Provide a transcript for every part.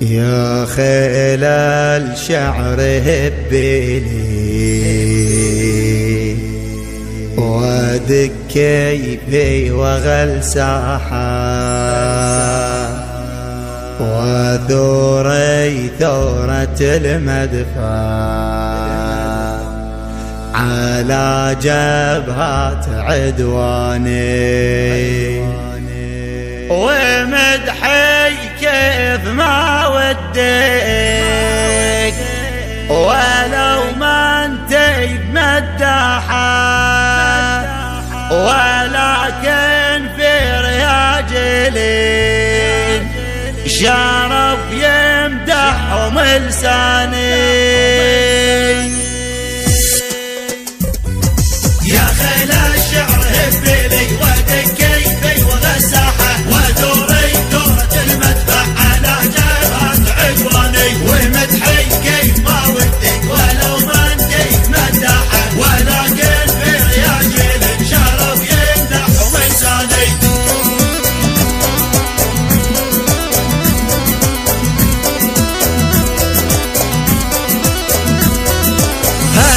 يا خيل الشعر هبيلي ودق كيفي وغل ساحة وثوري ثورة المدفع على جبهات عدواني ومدحي كيف ما وديك ولو ما انتي بمداحة ولكن في رياجلين شرف يمدحهم لساني يا خيل الشعر هبيلي ودق كيفي وغساحة وثوري ثورة المدفع على جبهات عدواني ومدحي كيف ما ودك ولو ما انتي مداحة ولكن في رياجل شرف يمدحهم لساني.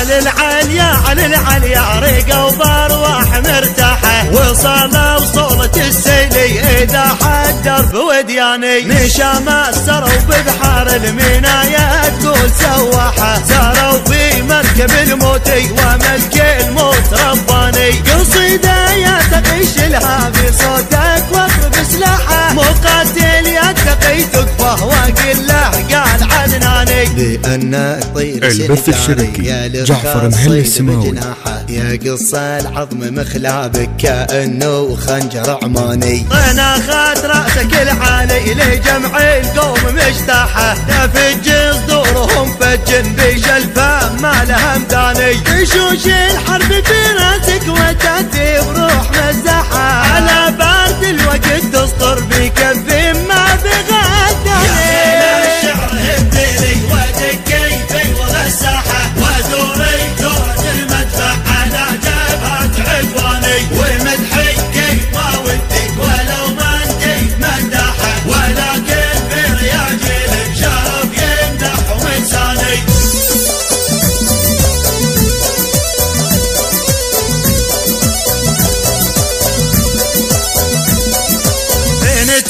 العليا على العليا رقوا بارواح مرتاحة وصلوا صولة السيلي إذا حدر بودياني نشام سروا ببحار المنايا تقول سواحة ساروا في مركب الموتي وملك الموت رباني قصيدة يتقيش لها بصوتك واضرب سلاحة مقاتل يتقي تكفه وقل له قال عدناني بأن طير البث الشبكي جعفر مهل السماوي يا قص العظم مخلابك كأنه خنجر عماني طناخات رأسك العالي لجمع القوم مجتاحة تفج صدورهم فجن بيش الفم ما لها مداني تشوش الحرب في راسك وتأتي بروح مزاحة على بارد الوقت تسطر بكف ما بغداني. يا خيل الشعر هبيلي ودق كيفي وغساحة وثوري ثورة المدفع على جبهات عدواني ومدحي كيف ما ودك ولو ما انتي مداحة ولكن في رياجل شرف يمدحهم لساني.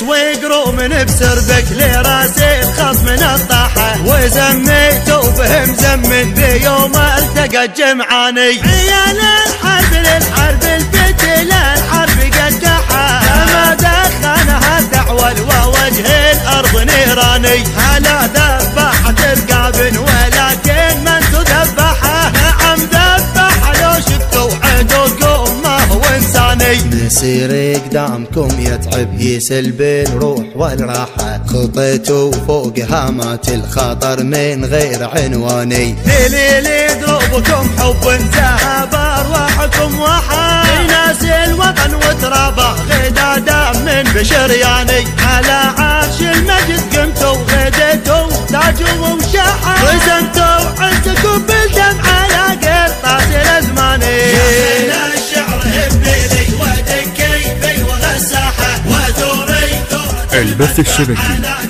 ويقروا من بسربك لراسي الخصم من الطاحة وزميتوا بهم زمن بيوم التقى الجمعاني عيال الحرب للحرب الفتل الحرب قدحة ما دخنها تعول ووجه الأرض نيراني على ذبحة رقاب ولكن من تذبحه نعم ذبح لو شفتوا عدوكم ما هو إنساني مسير قدامكم يتعب يسلب الروح والراحة خطيته فوق هامات الخطر من غير عنواني ليلي دروبكم حب ذهب أرواحكم وحا ناس الوطن وترابه غدادا من بشرياني على عرش المجد قمتوا غديتوا تاجوا وشاحة وزنتوا عزكم بالدم على قرطاس الأزماني. يا خيل الشعر هبيلي ودق كيفي وغساحة وثوري ثورة البث الشبكي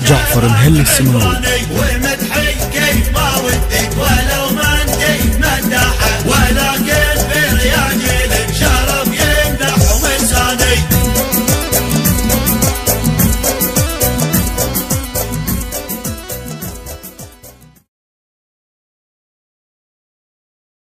جعفر مهل السماوي.